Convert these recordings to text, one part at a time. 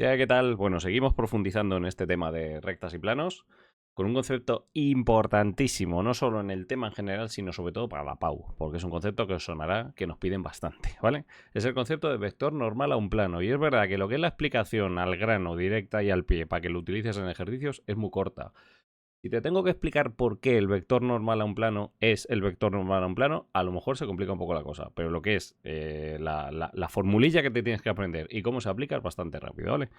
¿Qué tal? Bueno, seguimos profundizando en este tema de rectas y planos con un concepto importantísimo, no solo en el tema en general, sino sobre todo para la PAU, porque es un concepto que os sonará que nos piden bastante, ¿vale? Es el concepto de vector normal a un plano, y es verdad que lo que es la explicación al grano, directa y al pie, para que lo utilices en ejercicios, es muy corta. Si te tengo que explicar por qué el vector normal a un plano es el vector normal a un plano, a lo mejor se complica un poco la cosa, pero lo que es la formulilla que te tienes que aprender y cómo se aplica es bastante rápido, ¿vale?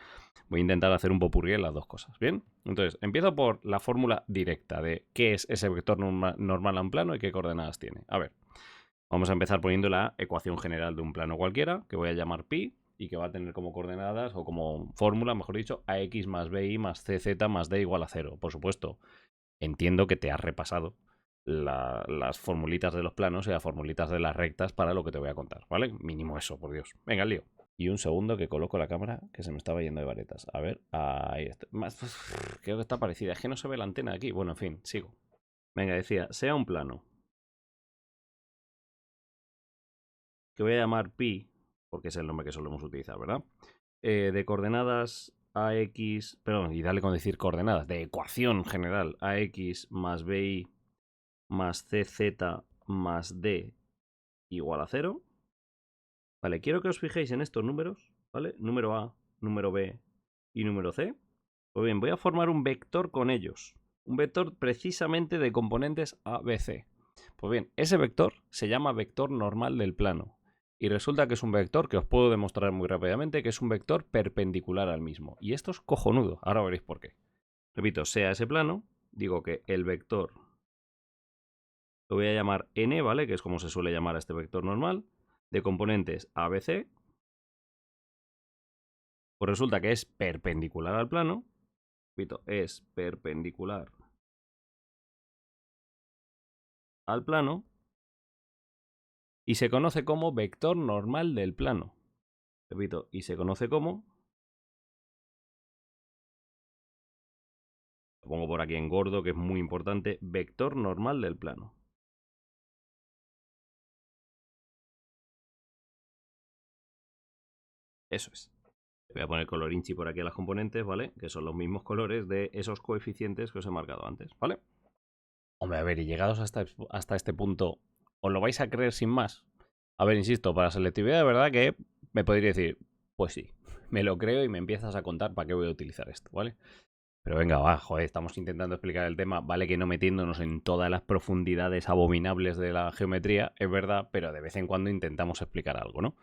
Voy a intentar hacer un popurrí en las dos cosas, ¿bien? Entonces, empiezo por la fórmula directa de qué es ese vector normal a un plano y qué coordenadas tiene. A ver, vamos a empezar poniendo la ecuación general de un plano cualquiera, que voy a llamar pi, y que va a tener como coordenadas, o como fórmula, mejor dicho, ax más bi más cz más d igual a 0. Por supuesto, entiendo que te has repasado las formulitas de los planos y las formulitas de las rectas para lo que te voy a contar, ¿vale? Mínimo eso, por Dios. Venga, lío. Y un segundo que coloco la cámara que se me estaba yendo de varetas. A ver, ahí está. Creo que está parecida. Es que no se ve la antena aquí. Bueno, en fin, sigo. Venga, decía, sea un plano que voy a llamar pi, porque es el nombre que solemos utilizar, ¿verdad? De coordenadas ax, perdón, y dale con decir coordenadas, de ecuación general, ax más bi más cz más d igual a 0. Vale, quiero que os fijéis en estos números, ¿vale? Número A, número B y número C. Pues bien, voy a formar un vector con ellos. Un vector precisamente de componentes A, B, C. Pues bien, ese vector se llama vector normal del plano. Y resulta que es un vector que os puedo demostrar muy rápidamente que es un vector perpendicular al mismo. Y esto es cojonudo. Ahora veréis por qué. Repito, sea ese plano, digo que el vector lo voy a llamar n, ¿vale? Que es como se suele llamar a este vector normal, de componentes ABC. Pues resulta que es perpendicular al plano. Repito, es perpendicular al plano y se conoce como vector normal del plano. Repito, y se conoce como... Lo pongo por aquí en gordo, que es muy importante, vector normal del plano. Eso es. Voy a poner color inchi por aquí a las componentes, ¿vale? Que son los mismos colores de esos coeficientes que os he marcado antes, ¿vale? Hombre, a ver, y llegados hasta este punto, ¿os lo vais a creer sin más? A ver, insisto, para selectividad de verdad que me podéis decir, pues sí, me lo creo y me empiezas a contar para qué voy a utilizar esto, ¿vale? Pero venga, va, joder, estamos intentando explicar el tema, vale que no metiéndonos en todas las profundidades abominables de la geometría, es verdad, pero de vez en cuando intentamos explicar algo, ¿no?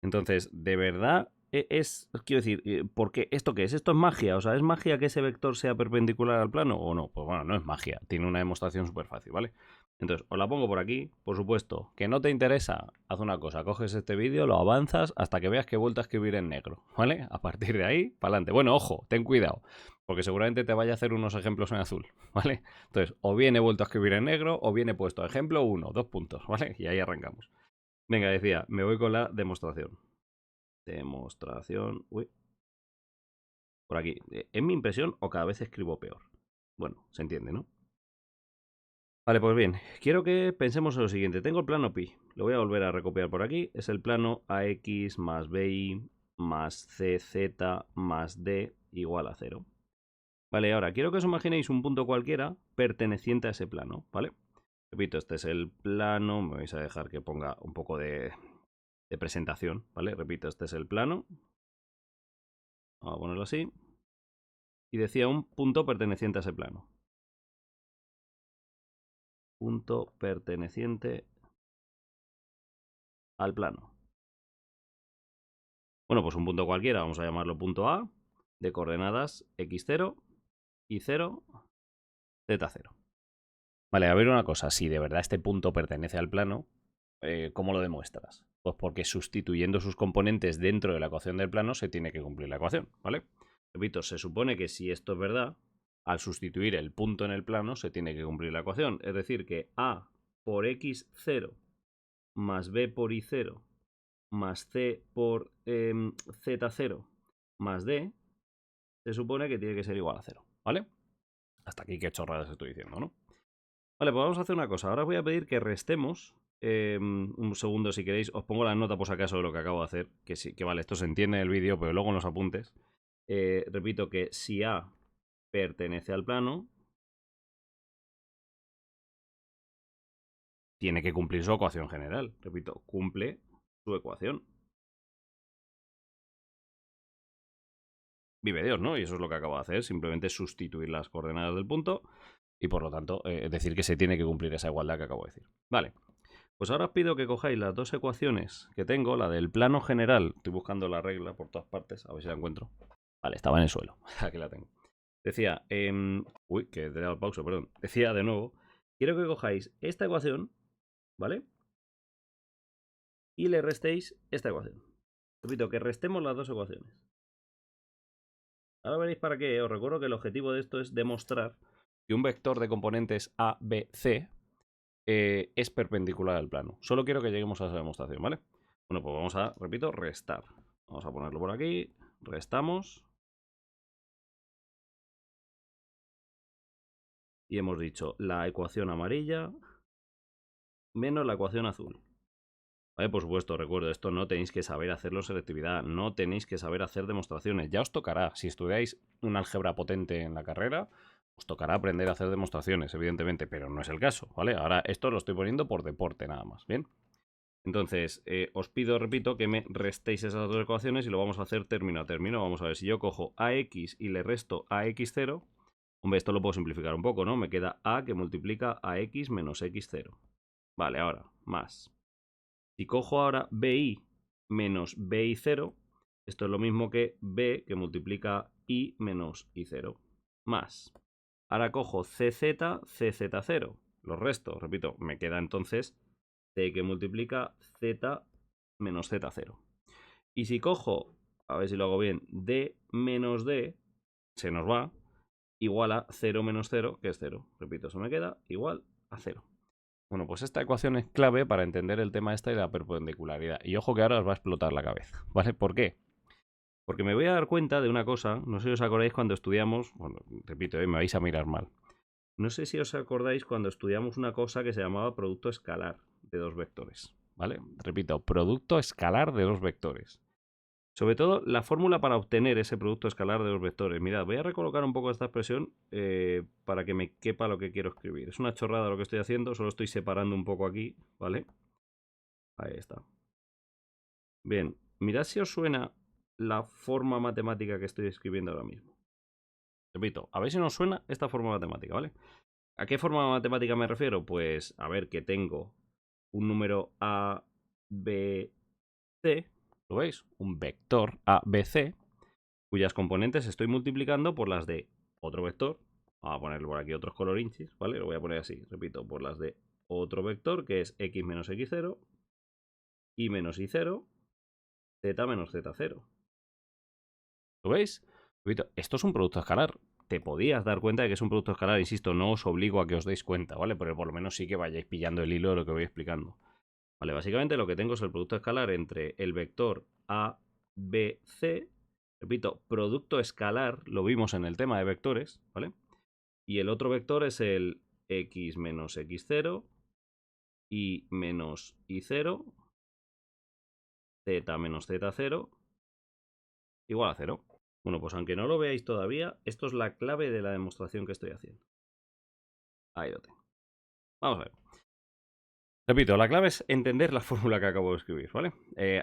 Entonces, de verdad, quiero decir, ¿por qué? ¿Esto qué es? ¿Esto es magia? O sea, ¿es magia que ese vector sea perpendicular al plano o no? Pues bueno, no es magia, tiene una demostración súper fácil, ¿vale? Entonces, os la pongo por aquí, por supuesto, que no te interesa, haz una cosa, coges este vídeo, lo avanzas hasta que veas que he vuelto a escribir en negro, ¿vale? A partir de ahí, para adelante. Bueno, ojo, ten cuidado, porque seguramente te vaya a hacer unos ejemplos en azul, ¿vale? Entonces, o bien he vuelto a escribir en negro, o bien he puesto ejemplo 1, 2 puntos, ¿vale? Y ahí arrancamos. Venga, decía, me voy con la demostración. Demostración. Uy, por aquí. ¿Es mi impresión o cada vez escribo peor? Bueno, se entiende, ¿no? Vale, pues bien, quiero que pensemos en lo siguiente. Tengo el plano pi, lo voy a volver a recopiar por aquí. Es el plano ax más bi más cz más d igual a 0. Vale, ahora quiero que os imaginéis un punto cualquiera perteneciente a ese plano, ¿vale? Repito, este es el plano, me vais a dejar que ponga un poco de presentación, ¿vale? Repito, este es el plano. Vamos a ponerlo así. Y decía un punto perteneciente a ese plano. Punto perteneciente al plano. Bueno, pues un punto cualquiera, vamos a llamarlo punto A, de coordenadas x0, y0, z0. Vale, a ver una cosa, si de verdad este punto pertenece al plano, ¿cómo lo demuestras? Pues porque sustituyendo sus componentes dentro de la ecuación del plano se tiene que cumplir la ecuación, ¿vale? Repito, se supone que si esto es verdad, al sustituir el punto en el plano se tiene que cumplir la ecuación. Es decir, que A por x0 más b por y0 más c por z0 más d, se supone que tiene que ser igual a 0, ¿vale? Hasta aquí qué chorradas estoy diciendo, ¿no? Vale, pues vamos a hacer una cosa. Ahora os voy a pedir que restemos. Un segundo, si queréis, os pongo la nota por si acaso de lo que acabo de hacer. Que sí, que vale, esto se entiende en el vídeo, pero luego en los apuntes. repito que si A pertenece al plano, tiene que cumplir su ecuación general. Repito, cumple su ecuación. Vive Dios, ¿no? Y eso es lo que acabo de hacer, simplemente sustituir las coordenadas del punto y por lo tanto decir que se tiene que cumplir esa igualdad que acabo de decir. Vale, pues ahora os pido que cojáis las dos ecuaciones que tengo, la del plano general, estoy buscando la regla por todas partes, a ver si la encuentro. Vale, estaba en el suelo, aquí la tengo. Decía, uy, que he dado pausa, perdón. Decía de nuevo, quiero que cojáis esta ecuación, ¿vale? Y le restéis esta ecuación. Repito, que restemos las dos ecuaciones. Ahora veréis para qué. Os recuerdo que el objetivo de esto es demostrar que un vector de componentes A, B, C es perpendicular al plano. Solo quiero que lleguemos a esa demostración, ¿vale? Bueno, pues vamos a, repito, restar. Vamos a ponerlo por aquí. Restamos. Y hemos dicho la ecuación amarilla menos la ecuación azul. ¿Vale? Por supuesto, recuerdo, esto no tenéis que saber hacerlo selectividad, no tenéis que saber hacer demostraciones. Ya os tocará, si estudiáis un álgebra potente en la carrera, os tocará aprender a hacer demostraciones, evidentemente, pero no es el caso, ¿vale? Ahora esto lo estoy poniendo por deporte nada más, ¿bien? Entonces, os pido, repito, que me restéis esas dos ecuaciones y lo vamos a hacer término a término. Vamos a ver, si yo cojo AX y le resto AX0, hombre, esto lo puedo simplificar un poco, ¿no? Me queda A que multiplica AX menos X0. Vale, ahora, más. Si cojo ahora BI menos BI0, esto es lo mismo que B que multiplica I menos I0. Más. Ahora cojo CZ, CZ0. Los restos, repito, me queda entonces C que multiplica Z menos Z0. Y si cojo, a ver si lo hago bien, D menos D, se nos va, igual a 0 menos 0, que es 0. Repito, eso me queda igual a 0. Bueno, pues esta ecuación es clave para entender el tema este de la perpendicularidad. Y ojo que ahora os va a explotar la cabeza, ¿vale? ¿Por qué? Porque me voy a dar cuenta de una cosa, no sé si os acordáis cuando estudiamos, bueno, repito, me vais a mirar mal. No sé si os acordáis cuando estudiamos una cosa que se llamaba producto escalar de dos vectores, ¿vale? Repito, producto escalar de dos vectores. Sobre todo, la fórmula para obtener ese producto escalar de dos vectores. Mirad, voy a recolocar un poco esta expresión para que me quepa lo que quiero escribir. Es una chorrada lo que estoy haciendo, solo estoy separando un poco aquí, ¿vale? Ahí está. Bien, mirad si os suena la forma matemática que estoy escribiendo ahora mismo. Repito, a ver si nos suena esta forma matemática, ¿vale? ¿A qué forma matemática me refiero? Pues a ver que tengo un número A, B, C, ¿lo veis? Un vector A, B, C, cuyas componentes estoy multiplicando por las de otro vector. Vamos a ponerle por aquí otros colorinchis, ¿vale? Lo voy a poner así, repito, por las de otro vector, que es x menos x0, y menos y0, z menos z0. ¿Lo veis? Repito, esto es un producto escalar. Te podías dar cuenta de que es un producto escalar, insisto, no os obligo a que os deis cuenta, ¿vale? Pero por lo menos sí que vayáis pillando el hilo de lo que voy explicando. Vale, básicamente lo que tengo es el producto escalar entre el vector A, B, C. Repito, producto escalar, lo vimos en el tema de vectores, ¿vale? Y el otro vector es el x menos x0, y menos y0, z menos z0, igual a 0. Bueno, pues aunque no lo veáis todavía, esto es la clave de la demostración que estoy haciendo. Ahí lo tengo. Vamos a ver. Repito, la clave es entender la fórmula que acabo de escribir, ¿vale?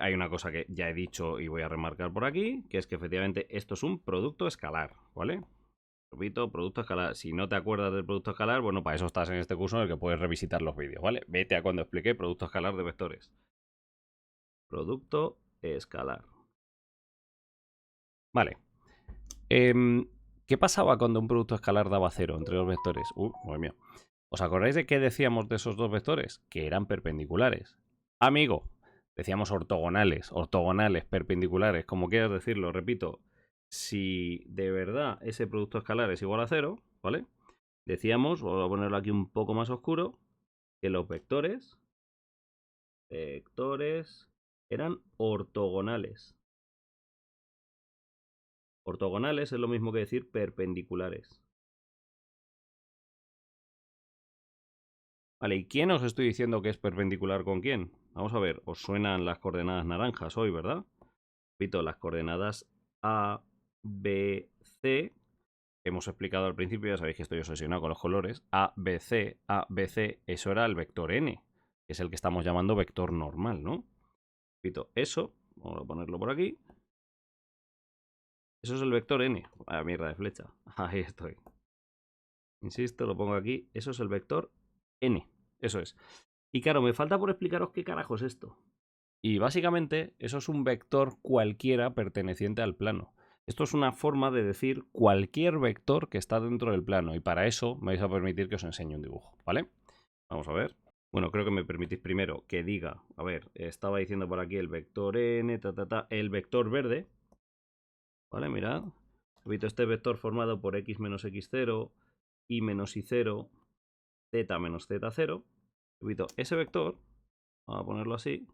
Hay una cosa que ya he dicho y voy a remarcar por aquí, que es que efectivamente esto es un producto escalar, ¿vale? Repito, producto escalar. Si no te acuerdas del producto escalar, bueno, para eso estás en este curso en el que puedes revisitar los vídeos, ¿vale? Vete a cuando expliqué producto escalar de vectores. Producto escalar. Vale. ¿Qué pasaba cuando un producto escalar daba 0 entre dos vectores? Madre mía. ¿Os acordáis de qué decíamos de esos dos vectores? Que eran perpendiculares. Amigo, decíamos ortogonales, perpendiculares, como quieras decirlo. Repito, si de verdad ese producto escalar es igual a 0, ¿vale? Decíamos, voy a ponerlo aquí un poco más oscuro, que los vectores eran ortogonales. Ortogonales es lo mismo que decir perpendiculares. Vale, ¿y quién os estoy diciendo que es perpendicular con quién? Vamos a ver, os suenan las coordenadas naranjas hoy, ¿verdad? Repito, las coordenadas A, BC, hemos explicado al principio, ya sabéis que estoy obsesionado con los colores, ABC, eso era el vector n, que es el que estamos llamando vector normal, ¿no? Repito, eso, vamos a ponerlo por aquí. Eso es el vector n. Ah, mierda de flecha. Ahí estoy. Insisto, lo pongo aquí. Eso es el vector n. Eso es. Y claro, me falta por explicaros qué carajo es esto. Y básicamente eso es un vector cualquiera perteneciente al plano. Esto es una forma de decir cualquier vector que está dentro del plano. Y para eso me vais a permitir que os enseñe un dibujo, ¿vale? Vamos a ver. Bueno, creo que me permitís primero que diga, a ver, estaba diciendo por aquí el vector n, el vector verde, ¿vale? Mirad. Repito, este vector formado por x menos x0, y menos y0, z menos z0. Repito, ese vector, vamos a ponerlo así,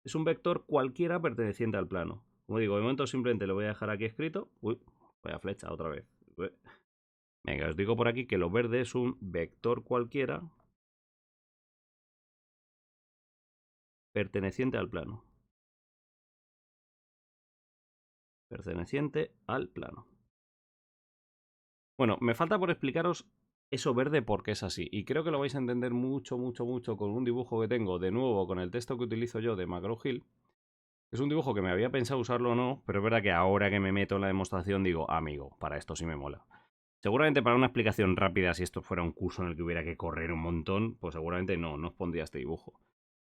es un vector cualquiera perteneciente al plano. Como digo, de momento simplemente lo voy a dejar aquí escrito. Uy, vaya flecha otra vez. Venga, os digo por aquí que lo verde es un vector cualquiera perteneciente al plano. Perteneciente al plano. Bueno, me falta por explicaros eso verde porque es así. Y creo que lo vais a entender mucho con un dibujo que tengo, de nuevo, con el texto que utilizo yo de McGraw-Hill. Es un dibujo que me había pensado usarlo o no, pero es verdad que ahora que me meto en la demostración digo, amigo, para esto sí me mola. Seguramente para una explicación rápida, si esto fuera un curso en el que hubiera que correr un montón, pues seguramente no os pondría este dibujo.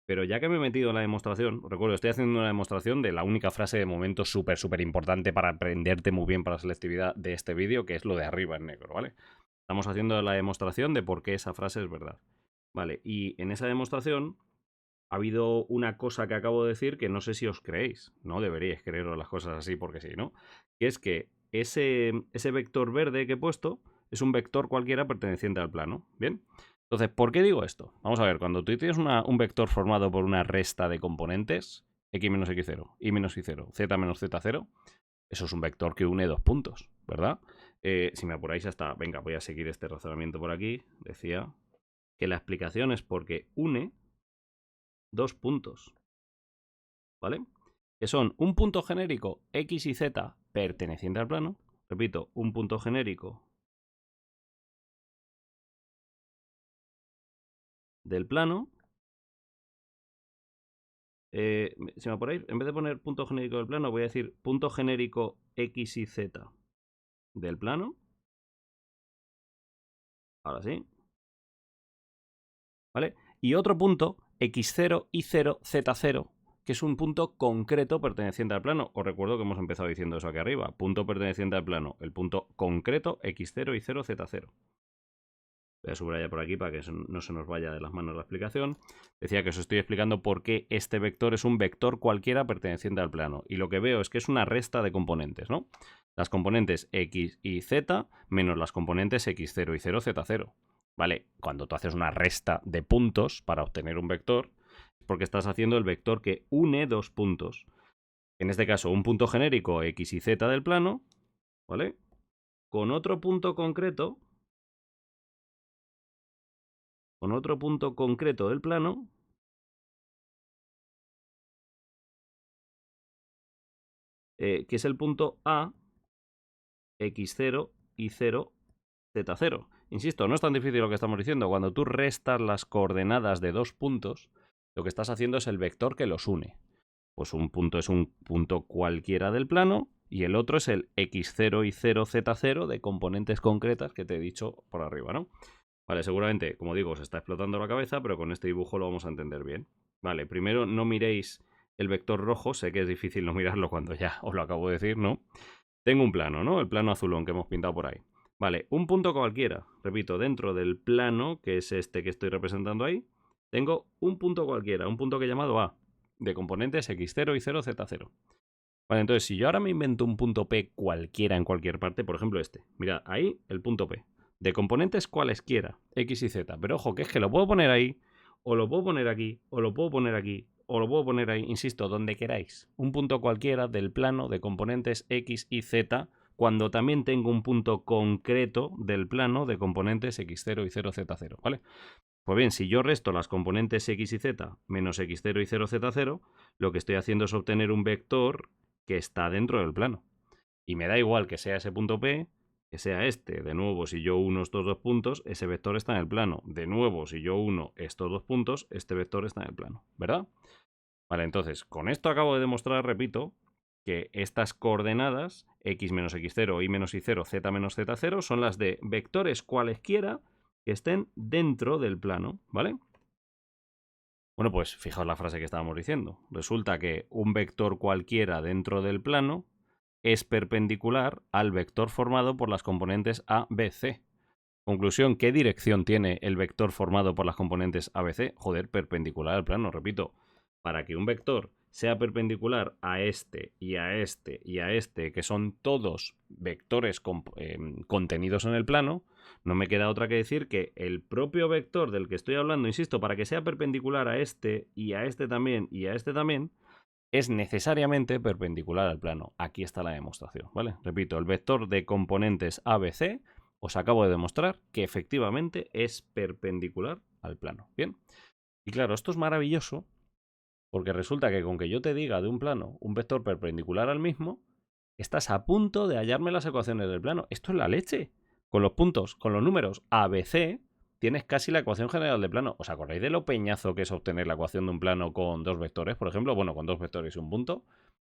Pero ya que me he metido en la demostración, recuerdo, estoy haciendo una demostración de la única frase de momento súper importante para aprenderte muy bien para la selectividad de este vídeo, que es lo de arriba en negro, ¿vale? Estamos haciendo la demostración de por qué esa frase es verdad. Vale, y en esa demostración ha habido una cosa que acabo de decir que no sé si os creéis. No deberíais creeros las cosas así porque sí, ¿no? Que es que ese vector verde que he puesto es un vector cualquiera perteneciente al plano. ¿Bien? Entonces, ¿por qué digo esto? Vamos a ver, cuando tú tienes un vector formado por una resta de componentes, x menos x0, y menos y0, z menos z0, eso es un vector que une dos puntos, ¿verdad? Si me apuráis hasta... Venga, voy a seguir este razonamiento por aquí. Decía que la explicación es porque une dos puntos, ¿vale? Que son un punto genérico x y z perteneciente al plano. Repito, un punto genérico del plano. Si me apuráis, en vez de poner punto genérico del plano, voy a decir punto genérico x y z del plano. Ahora sí. ¿Vale? Y otro punto, x0, y0, z0, que es un punto concreto perteneciente al plano. Os recuerdo que hemos empezado diciendo eso aquí arriba. Punto perteneciente al plano, el punto concreto, x0, y0, z0. Voy a subrayar por aquí para que no se nos vaya de las manos la explicación. Decía que os estoy explicando por qué este vector es un vector cualquiera perteneciente al plano. Y lo que veo es que es una resta de componentes, ¿no? Las componentes x y z menos las componentes x0 y 0, z0. ¿Vale? Cuando tú haces una resta de puntos para obtener un vector, es porque estás haciendo el vector que une dos puntos. En este caso, un punto genérico x y z del plano, ¿vale? Con otro punto concreto del plano, que es el punto A, x0 y 0, z0. Insisto, no es tan difícil lo que estamos diciendo. Cuando tú restas las coordenadas de dos puntos, lo que estás haciendo es el vector que los une. Pues un punto es un punto cualquiera del plano y el otro es el x0 y 0, z0 de componentes concretas que te he dicho por arriba, ¿no? Vale, seguramente, como digo, os está explotando la cabeza, pero con este dibujo lo vamos a entender bien. Vale, primero no miréis el vector rojo, sé que es difícil no mirarlo cuando ya os lo acabo de decir, ¿no? Tengo un plano, ¿no? El plano azulón que hemos pintado por ahí. Vale, un punto cualquiera, repito, dentro del plano, que es este que estoy representando ahí, tengo un punto cualquiera, un punto que he llamado A, de componentes x0 y 0, z0. Vale, entonces si yo ahora me invento un punto P cualquiera en cualquier parte, por ejemplo este, mirad, ahí el punto P, de componentes cualesquiera, x y z, pero ojo, que es que lo puedo poner ahí, o lo puedo poner aquí, o lo puedo poner aquí, o lo puedo poner ahí, insisto, donde queráis. Un punto cualquiera del plano de componentes x y z, cuando también tengo un punto concreto del plano de componentes x0 y 0, z0, ¿vale? Pues bien, si yo resto las componentes x y z menos x0 y 0, z0, lo que estoy haciendo es obtener un vector que está dentro del plano. Y me da igual que sea ese punto P, que sea este. De nuevo, si yo uno estos dos puntos, ese vector está en el plano. De nuevo, si yo uno estos dos puntos, este vector está en el plano, ¿verdad? Vale, entonces, con esto acabo de demostrar, repito, que estas coordenadas, x menos x0, y menos y0, z menos z0, son las de vectores cualesquiera que estén dentro del plano, ¿vale? Bueno, pues fijaos la frase que estábamos diciendo. Resulta que un vector cualquiera dentro del plano es perpendicular al vector formado por las componentes A, B, C. Conclusión, ¿qué dirección tiene el vector formado por las componentes A, B, C? Joder, perpendicular al plano, repito. Para que un vector sea perpendicular a este y a este y a este, que son todos vectores contenidos en el plano, no me queda otra que decir que el propio vector del que estoy hablando, insisto, para que sea perpendicular a este y a este también y a este también, es necesariamente perpendicular al plano. Aquí está la demostración, ¿vale? Repito, el vector de componentes ABC, os acabo de demostrar que efectivamente es perpendicular al plano. Bien. Y claro, esto es maravilloso porque resulta que con que yo te diga de un plano un vector perpendicular al mismo, estás a punto de hallarme las ecuaciones del plano. Esto es la leche. Con los puntos, con los números ABC, tienes casi la ecuación general del plano. ¿Os acordáis de lo peñazo que es obtener la ecuación de un plano con dos vectores, por ejemplo? Bueno, con dos vectores y un punto.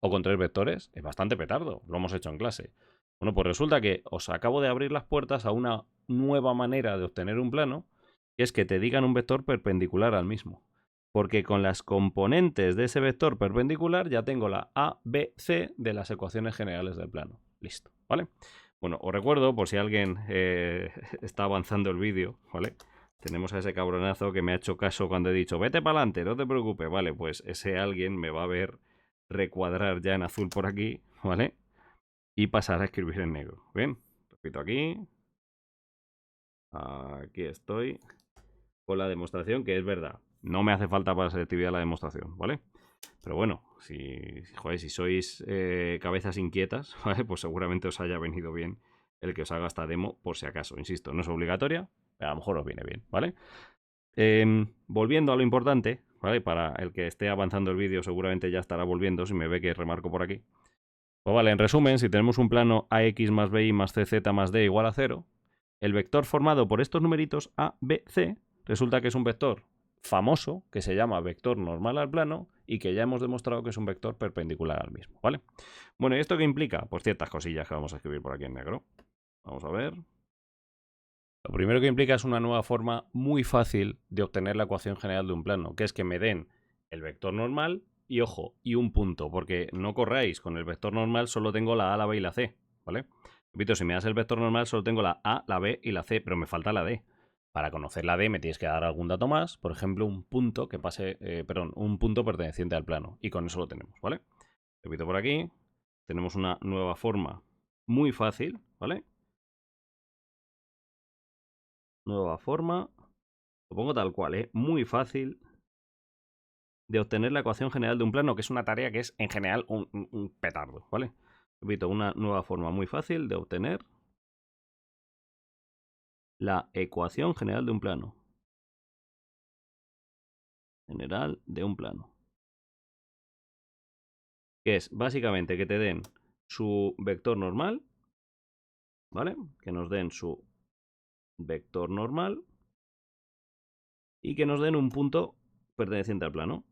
O con tres vectores. Es bastante petardo. Lo hemos hecho en clase. Bueno, pues resulta que os acabo de abrir las puertas a una nueva manera de obtener un plano, que es que te digan un vector perpendicular al mismo. Porque con las componentes de ese vector perpendicular ya tengo la A, B, C de las ecuaciones generales del plano. Listo, ¿vale? Bueno, os recuerdo, por si alguien está avanzando el vídeo, ¿vale? Tenemos a ese cabronazo que me ha hecho caso cuando he dicho, vete para adelante, no te preocupes, ¿vale? Pues ese alguien me va a ver recuadrar ya en azul por aquí, ¿vale? Y pasar a escribir en negro. Bien, repito aquí. Aquí estoy con la demostración, que es verdad. No me hace falta para selectividad la demostración, ¿vale? Pero bueno, joder, si sois cabezas inquietas, ¿vale? Pues seguramente os haya venido bien el que os haga esta demo, por si acaso. Insisto, no es obligatoria, pero a lo mejor os viene bien, ¿vale? Volviendo a lo importante, ¿vale? Para el que esté avanzando el vídeo, seguramente ya estará volviendo, si me ve que remarco por aquí. Pues vale, en resumen, si tenemos un plano AX más BY más CZ más D igual a 0, el vector formado por estos numeritos A, B, C, resulta que es un vector famoso que se llama vector normal al plano y que ya hemos demostrado que es un vector perpendicular al mismo, ¿vale? Bueno, ¿y esto qué implica? Pues ciertas cosillas que vamos a escribir por aquí en negro. Vamos a ver. Lo primero que implica es una nueva forma muy fácil de obtener la ecuación general de un plano, que es que me den el vector normal y, ojo, y un punto, porque no corráis, con el vector normal solo tengo la A, la B y la C, ¿vale? Repito, si me das el vector normal solo tengo la A, la B y la C, pero me falta la D. Para conocer la D me tienes que dar algún dato más, por ejemplo, un punto que pase, un punto perteneciente al plano, y con eso lo tenemos, ¿vale? Repito por aquí, tenemos una nueva forma muy fácil, ¿vale? Nueva forma, lo pongo tal cual, ¿eh? Muy fácil de obtener la ecuación general de un plano, que es una tarea que es en general un petardo, ¿vale? Repito, una nueva forma muy fácil de obtener la ecuación general de un plano. General de un plano. Que es básicamente que te den su vector normal, ¿vale? Que nos den su vector normal y que nos den un punto perteneciente al plano.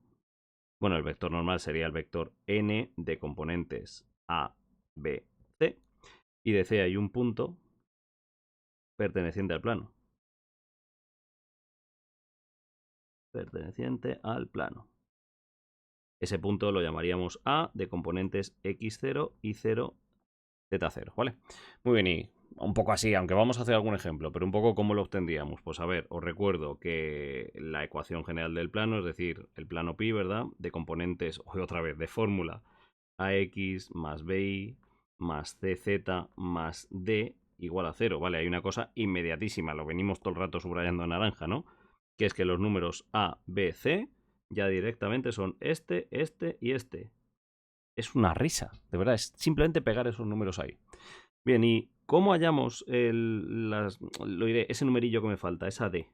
Bueno, el vector normal sería el vector n de componentes A, B, C. Y de C hay un punto perteneciente al plano. Perteneciente al plano. Ese punto lo llamaríamos A de componentes x0 y 0, z0, ¿vale? Muy bien, y un poco así, aunque vamos a hacer algún ejemplo, pero un poco cómo lo obtendríamos. Pues a ver, os recuerdo que la ecuación general del plano, es decir, el plano pi, ¿verdad? De componentes, otra vez, de fórmula ax más by más cz más d igual a 0, ¿vale? Hay una cosa inmediatísima, lo venimos todo el rato subrayando en naranja, ¿no? Que es que los números A, B, C ya directamente son este y este. Es una risa, de verdad, es simplemente pegar esos números ahí. Bien, ¿y cómo hallamos ese numerillo que me falta, esa D?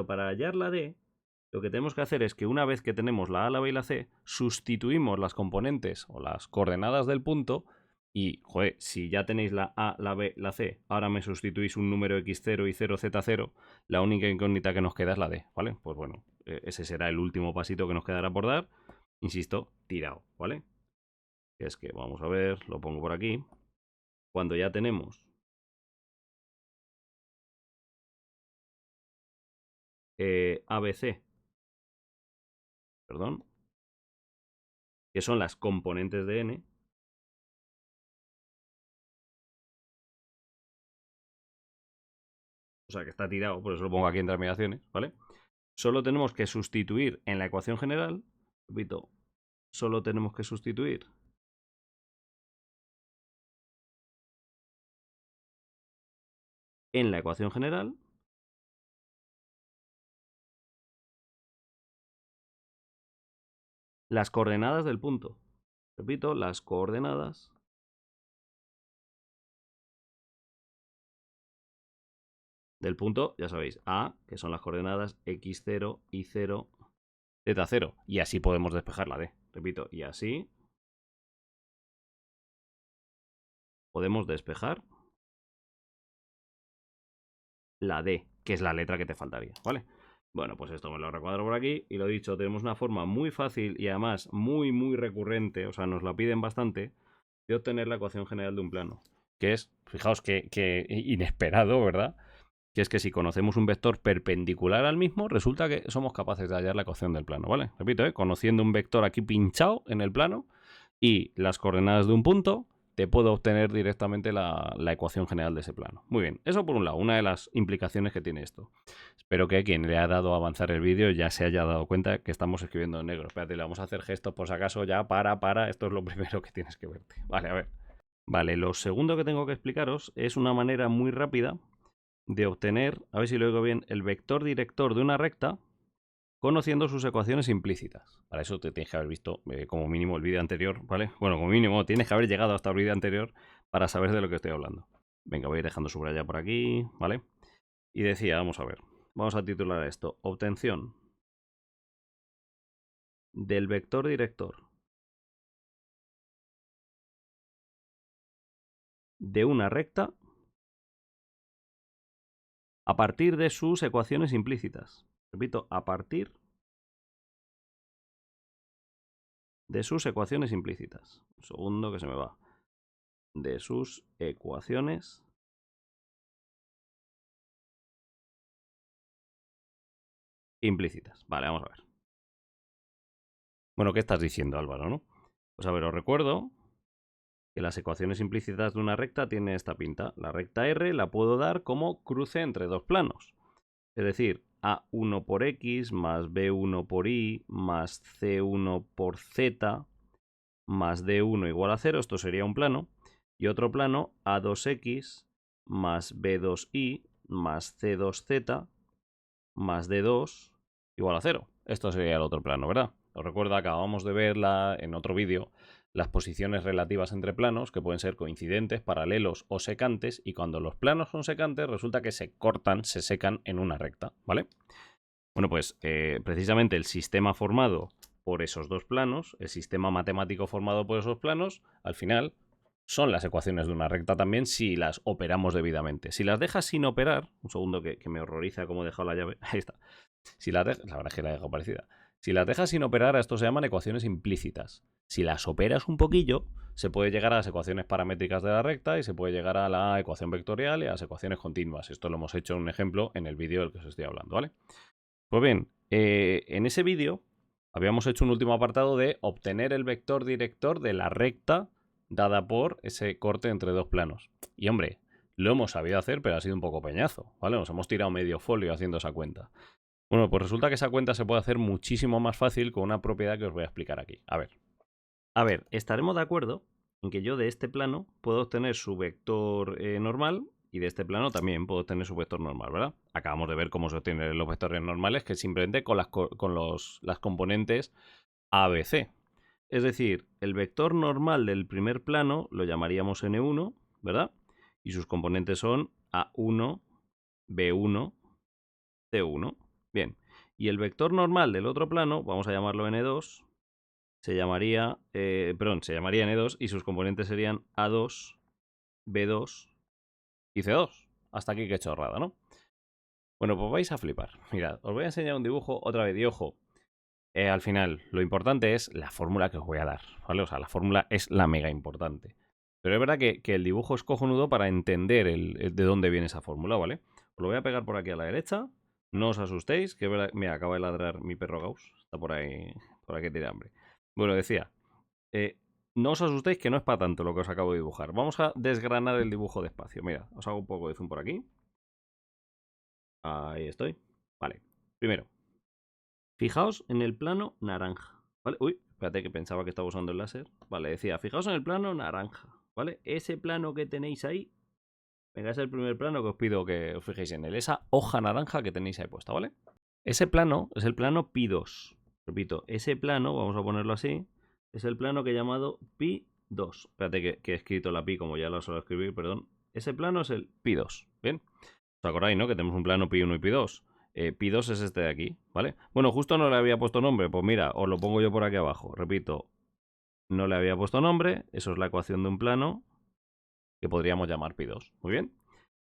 Para hallar la D, lo que tenemos que hacer es que una vez que tenemos la A, la B y la C, sustituimos las componentes o las coordenadas del punto Y, joder, si ya tenéis la A, la B, la C, ahora me sustituís un número x0 y 0z0, la única incógnita que nos queda es la D, ¿vale? Pues bueno, ese será el último pasito que nos quedará por dar. Insisto, tirado, ¿vale? Es que, vamos a ver, lo pongo por aquí. Cuando ya tenemos ABC, perdón, que son las componentes de n, o sea que está tirado, por eso lo pongo aquí en terminaciones, ¿vale? Solo tenemos que sustituir en la ecuación general, repito, solo tenemos que sustituir en la ecuación general las coordenadas del punto. Repito, las coordenadas del punto, ya sabéis, A, que son las coordenadas x0, y0, z0. Y así podemos despejar la D. Repito, y así podemos despejar la D, que es la letra que te faltaría, ¿vale? Bueno, pues esto me lo recuadro por aquí. Y lo dicho, tenemos una forma muy fácil y además muy recurrente, o sea, nos la piden bastante, de obtener la ecuación general de un plano. Que es, fijaos que inesperado, ¿verdad? Que es que si conocemos un vector perpendicular al mismo, resulta que somos capaces de hallar la ecuación del plano, ¿vale? Repito, conociendo un vector aquí pinchado en el plano y las coordenadas de un punto, te puedo obtener directamente la ecuación general de ese plano. Muy bien, eso por un lado, una de las implicaciones que tiene esto. Espero que quien le ha dado a avanzar el vídeo ya se haya dado cuenta que estamos escribiendo en negro. Espérate, le vamos a hacer gestos por si acaso ya, esto es lo primero que tienes que verte. Vale, a ver. Vale, lo segundo que tengo que explicaros es una manera muy rápida de obtener, a ver si lo digo bien, el vector director de una recta conociendo sus ecuaciones implícitas. Para eso te tienes que haber visto como mínimo el vídeo anterior, ¿vale? Bueno, como mínimo tienes que haber llegado hasta el vídeo anterior para saber de lo que estoy hablando. Venga, voy a ir dejando subrayado por aquí, ¿vale? Y decía, vamos a ver, vamos a titular esto, obtención del vector director de una recta a partir de sus ecuaciones implícitas. Repito, a partir de sus ecuaciones implícitas. Un segundo que se me va. De sus ecuaciones implícitas. Vale, vamos a ver. Bueno, ¿qué estás diciendo, Álvaro, no? Pues a ver, os recuerdo que las ecuaciones implícitas de una recta tienen esta pinta. La recta R la puedo dar como cruce entre dos planos. Es decir, A1 por X más B1 por Y más C1 por Z más D1 igual a 0. Esto sería un plano. Y otro plano, A2X más B2Y más C2Z más D2 igual a 0. Esto sería el otro plano, ¿verdad? Os recuerdo, acabamos de ver en otro vídeo las posiciones relativas entre planos, que pueden ser coincidentes, paralelos o secantes, y cuando los planos son secantes resulta que se cortan, se secan en una recta, ¿vale? Bueno, pues precisamente el sistema formado por esos dos planos, el sistema matemático formado por esos planos, al final son las ecuaciones de una recta también si las operamos debidamente. Si las dejas sin operar, un segundo que me horroriza cómo he dejado la llave, ahí está. Si las dejas, la verdad es que la he dejado parecida. Si las dejas sin operar, a esto se llaman ecuaciones implícitas. Si las operas un poquillo, se puede llegar a las ecuaciones paramétricas de la recta y se puede llegar a la ecuación vectorial y a las ecuaciones continuas. Esto lo hemos hecho en un ejemplo en el vídeo del que os estoy hablando, ¿vale? Pues bien, en ese vídeo habíamos hecho un último apartado de obtener el vector director de la recta dada por ese corte entre dos planos. Y hombre, lo hemos sabido hacer, pero ha sido un poco peñazo, ¿vale? Nos hemos tirado medio folio haciendo esa cuenta. Bueno, pues resulta que esa cuenta se puede hacer muchísimo más fácil con una propiedad que os voy a explicar aquí. A ver, estaremos de acuerdo en que yo de este plano puedo obtener su vector normal y de este plano también puedo obtener su vector normal, ¿verdad? Acabamos de ver cómo se obtienen los vectores normales, que simplemente con las componentes A, B, C. Es decir, el vector normal del primer plano lo llamaríamos N1, ¿verdad? Y sus componentes son A1, B1, C1. Bien. Y el vector normal del otro plano, vamos a llamarlo N2, se llamaría, se llamaría N2 y sus componentes serían A2, B2 y C2. Hasta aquí qué chorrada, ¿no? Bueno, pues vais a flipar. Mirad, os voy a enseñar un dibujo otra vez y ojo. Al final, lo importante es la fórmula que os voy a dar, ¿vale? O sea, la fórmula es la mega importante. Pero es verdad que el dibujo es cojonudo para entender de dónde viene esa fórmula, ¿vale? Os lo voy a pegar por aquí a la derecha. No os asustéis, que es verdad, mira, acaba de ladrar mi perro Gauss. Está por ahí que tiene hambre. Bueno, decía, no os asustéis que no es para tanto lo que os acabo de dibujar. Vamos a desgranar el dibujo despacio. Mira, os hago un poco de zoom por aquí. Ahí estoy. Vale. Primero, fijaos en el plano naranja. ¿Vale? Uy, espérate que pensaba que estaba usando el láser. Vale, decía, fijaos en el plano naranja. ¿Vale? Ese plano que tenéis ahí. Venga, es el primer plano que os pido que os fijéis en él. Esa hoja naranja que tenéis ahí puesta, ¿vale? Ese plano es el plano pi2. Repito, ese plano, vamos a ponerlo así, es el plano que he llamado pi2. Espérate que he escrito la pi como ya lo suelo escribir, perdón. Ese plano es el pi2. ¿Bien? ¿Os acordáis, no? Que tenemos un plano pi1 y pi2. Pi2 es este de aquí, ¿vale? Bueno, justo no le había puesto nombre. Pues mira, os lo pongo yo por aquí abajo. Repito, no le había puesto nombre. Eso es la ecuación de un plano que podríamos llamar pi2. Muy bien.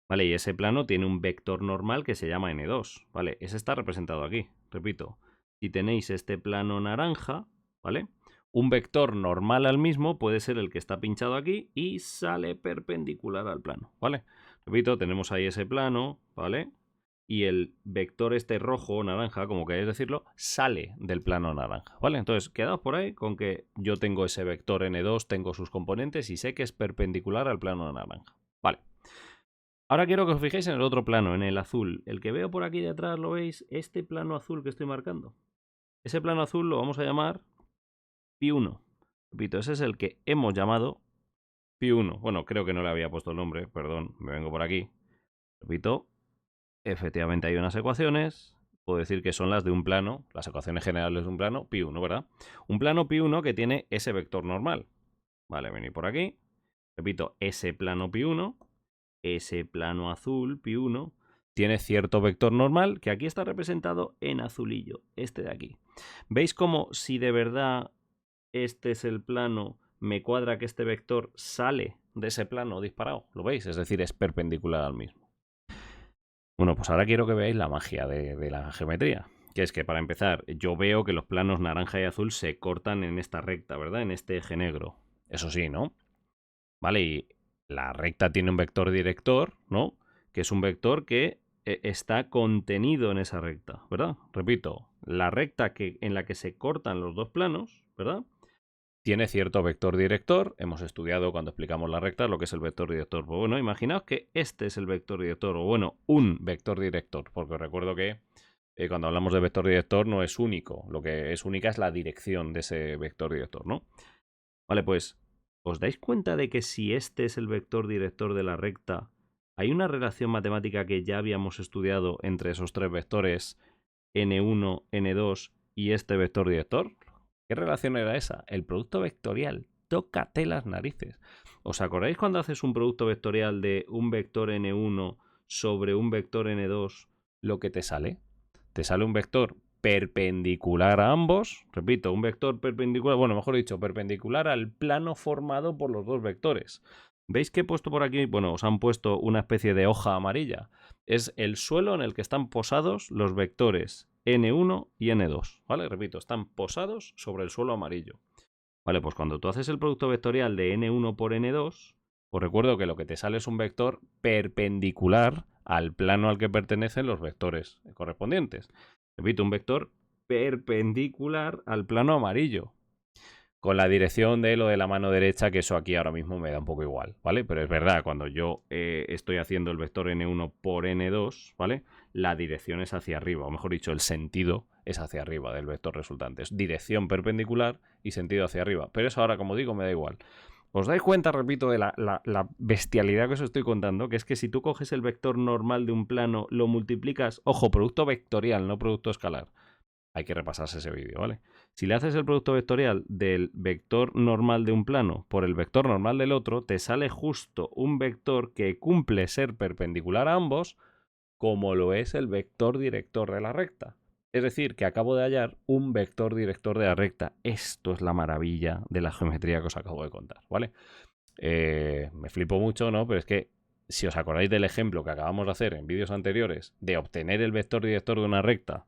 Vale, y ese plano tiene un vector normal que se llama n2. Vale, ese está representado aquí. Repito, si tenéis este plano naranja, ¿vale? Un vector normal al mismo puede ser el que está pinchado aquí y sale perpendicular al plano, ¿vale? Repito, tenemos ahí ese plano, ¿vale? Y el vector este rojo o naranja, como queréis decirlo, sale del plano naranja, ¿vale? Entonces, quedaos por ahí con que yo tengo ese vector n2, tengo sus componentes y sé que es perpendicular al plano naranja. Vale. Ahora quiero que os fijéis en el otro plano, en el azul. El que veo por aquí detrás, ¿lo veis? Este plano azul que estoy marcando. Ese plano azul lo vamos a llamar pi1. Repito, ese es el que hemos llamado pi1. Bueno, creo que no le había puesto el nombre, perdón, me vengo por aquí. Repito, efectivamente hay unas ecuaciones, puedo decir que son las de un plano, las ecuaciones generales de un plano, pi1, ¿verdad? Un plano pi1 que tiene ese vector normal. Vale, venid por aquí. Repito, ese plano pi1, ese plano azul pi1, tiene cierto vector normal que aquí está representado en azulillo, este de aquí. ¿Veis cómo si de verdad este es el plano, me cuadra que este vector sale de ese plano disparado? ¿Lo veis? Es decir, es perpendicular al mismo. Bueno, pues ahora quiero que veáis la magia de la geometría. Que es que para empezar, yo veo que los planos naranja y azul se cortan en esta recta, ¿verdad? En este eje negro. Eso sí, ¿no? Vale, y la recta tiene un vector director, ¿no? Que es un vector que está contenido en esa recta, ¿verdad? Repito, la recta en la que se cortan los dos planos, ¿verdad? Tiene cierto vector director. Hemos estudiado cuando explicamos la recta lo que es el vector director. Pues bueno, imaginaos que este es el vector director, o bueno, un vector director, porque os recuerdo que cuando hablamos de vector director no es único, lo que es única es la dirección de ese vector director, ¿no? Vale, pues, ¿os dais cuenta de que si este es el vector director de la recta, hay una relación matemática que ya habíamos estudiado entre esos tres vectores, n1, n2 y este vector director? ¿Qué relación era esa? El producto vectorial. Tócate las narices. ¿Os acordáis cuando haces un producto vectorial de un vector n1 sobre un vector n2, lo que te sale? Te sale un vector perpendicular a ambos. Repito, un vector perpendicular, bueno, mejor dicho, perpendicular al plano formado por los dos vectores. ¿Veis que he puesto por aquí? Bueno, os han puesto una especie de hoja amarilla. Es el suelo en el que están posados los vectores n1 y n2, ¿vale? Repito, están posados sobre el suelo amarillo. Vale, pues cuando tú haces el producto vectorial de n1 por n2, os recuerdo que lo que te sale es un vector perpendicular al plano al que pertenecen los vectores correspondientes. Repito, un vector perpendicular al plano amarillo. Con la dirección de lo de la mano derecha, que eso aquí ahora mismo me da un poco igual, ¿vale? Pero es verdad, cuando yo estoy haciendo el vector n1 por n2, ¿vale? La dirección es hacia arriba, o mejor dicho, el sentido es hacia arriba del vector resultante. Es dirección perpendicular y sentido hacia arriba. Pero eso ahora, como digo, me da igual. ¿Os dais cuenta, repito, de la bestialidad que os estoy contando? Que es que si tú coges el vector normal de un plano, lo multiplicas, ojo, producto vectorial, no producto escalar. Hay que repasarse ese vídeo, ¿vale? Si le haces el producto vectorial del vector normal de un plano por el vector normal del otro, te sale justo un vector que cumple ser perpendicular a ambos, como lo es el vector director de la recta. Es decir, que acabo de hallar un vector director de la recta. Esto es la maravilla de la geometría que os acabo de contar, ¿vale? Me flipo mucho, ¿no? Pero es que si os acordáis del ejemplo que acabamos de hacer en vídeos anteriores de obtener el vector director de una recta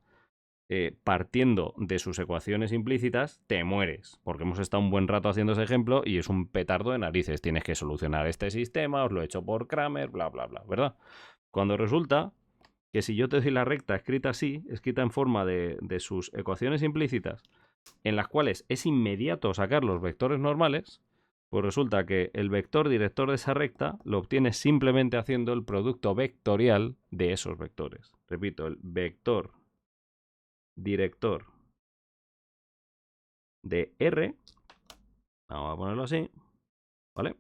partiendo de sus ecuaciones implícitas, te mueres, porque hemos estado un buen rato haciendo ese ejemplo y es un petardo de narices. Tienes que solucionar este sistema, os lo he hecho por Kramer, bla, bla, bla, ¿verdad? Cuando resulta que si yo te doy la recta escrita así, escrita en forma de sus ecuaciones implícitas, en las cuales es inmediato sacar los vectores normales, pues resulta que el vector director de esa recta lo obtienes simplemente haciendo el producto vectorial de esos vectores. Repito, el vector director de R, vamos a ponerlo así, ¿vale?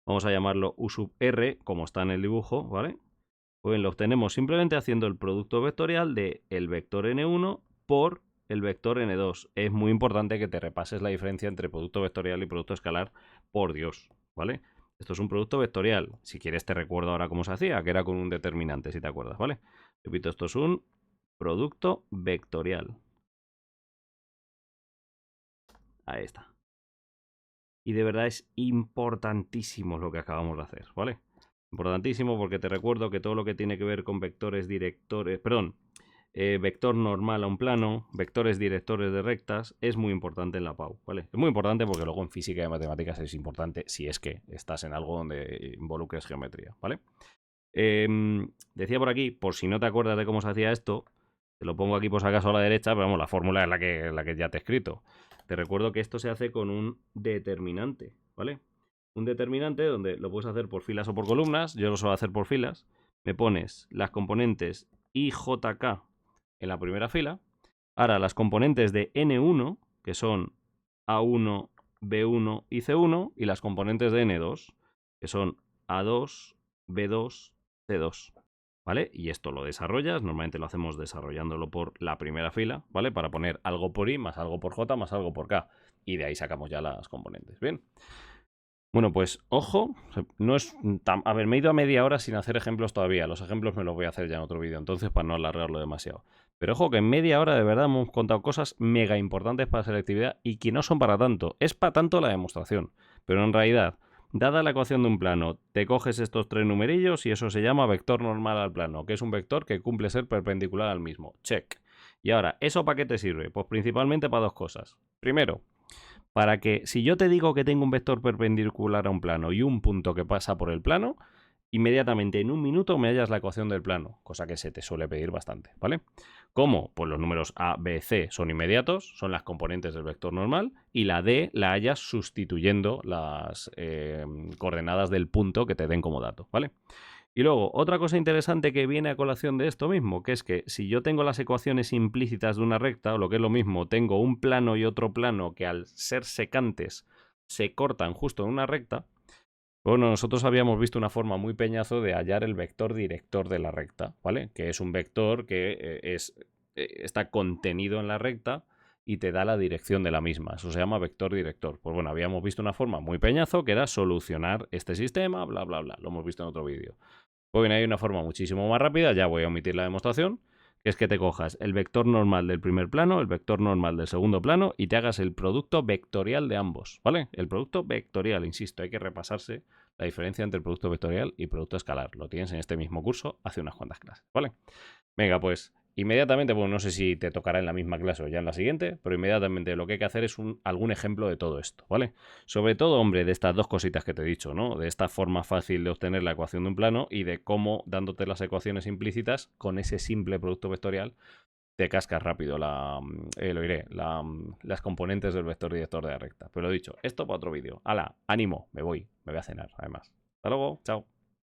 Vamos a llamarlo U sub R, como está en el dibujo, ¿vale? Pues bien, lo obtenemos simplemente haciendo el producto vectorial de el vector n1 por el vector n2. Es muy importante que te repases la diferencia entre producto vectorial y producto escalar, por Dios, ¿vale? Esto es un producto vectorial. Si quieres te recuerdo ahora cómo se hacía, que era con un determinante, si te acuerdas, ¿vale? Repito, esto es un producto vectorial. Ahí está. Y de verdad es importantísimo lo que acabamos de hacer, ¿vale? Importantísimo porque te recuerdo que todo lo que tiene que ver con vectores directores, perdón, vector normal a un plano, vectores directores de rectas, es muy importante en la PAU, ¿vale? Es muy importante porque luego en física y matemáticas es importante si es que estás en algo donde involucres geometría, ¿vale? Decía por aquí, por si no te acuerdas de cómo se hacía esto, te lo pongo aquí por si acaso a la derecha, pero vamos, la fórmula es la que ya te he escrito. Te recuerdo que esto se hace con un determinante, ¿vale? Un determinante donde lo puedes hacer por filas o por columnas, yo lo suelo hacer por filas. Me pones las componentes IJK en la primera fila. Ahora las componentes de N1, que son A1, B1 y C1, y las componentes de N2, que son A2, B2, C2. ¿Vale? Y esto lo desarrollas, normalmente lo hacemos desarrollándolo por la primera fila, ¿vale? Para poner algo por I, más algo por J, más algo por K. Y de ahí sacamos ya las componentes. Bien. Bueno, pues ojo, no es tan... A ver, me he ido a media hora sin hacer ejemplos todavía. Los ejemplos me los voy a hacer ya en otro vídeo, entonces para no alargarlo demasiado. Pero ojo que en media hora de verdad hemos contado cosas mega importantes para selectividad y que no son para tanto. Es para tanto la demostración. Pero en realidad, dada la ecuación de un plano, te coges estos tres numerillos y eso se llama vector normal al plano, que es un vector que cumple ser perpendicular al mismo. Check. Y ahora, ¿eso para qué te sirve? Pues principalmente para dos cosas. Primero, para que si yo te digo que tengo un vector perpendicular a un plano y un punto que pasa por el plano, inmediatamente en un minuto me hallas la ecuación del plano, cosa que se te suele pedir bastante, ¿vale? ¿Cómo? Pues los números A, B, C son inmediatos, son las componentes del vector normal, y la D la hallas sustituyendo las coordenadas del punto que te den como dato, ¿vale? Y luego, otra cosa interesante que viene a colación de esto mismo, que es que si yo tengo las ecuaciones implícitas de una recta, o lo que es lo mismo, tengo un plano y otro plano que al ser secantes se cortan justo en una recta, bueno, nosotros habíamos visto una forma muy peñazo de hallar el vector director de la recta, ¿vale? Que es un vector que está contenido en la recta y te da la dirección de la misma. Eso se llama vector director. Pues bueno, habíamos visto una forma muy peñazo que era solucionar este sistema, bla, bla, bla. Lo hemos visto en otro vídeo. Pues bien, hay una forma muchísimo más rápida, ya voy a omitir la demostración, que es que te cojas el vector normal del primer plano, el vector normal del segundo plano y te hagas el producto vectorial de ambos, ¿vale? El producto vectorial, insisto, hay que repasarse la diferencia entre el producto vectorial y producto escalar. Lo tienes en este mismo curso hace unas cuantas clases, ¿vale? Venga, pues inmediatamente, bueno, no sé si te tocará en la misma clase o ya en la siguiente, pero inmediatamente lo que hay que hacer es algún ejemplo de todo esto, ¿vale? Sobre todo, hombre, de estas dos cositas que te he dicho, ¿no? De esta forma fácil de obtener la ecuación de un plano y de cómo, dándote las ecuaciones implícitas, con ese simple producto vectorial, te cascas rápido las componentes del vector director de la recta. Pero lo dicho, esto para otro vídeo. ¡Hala! ¡Ánimo! Me voy a cenar, además. Hasta luego, chao.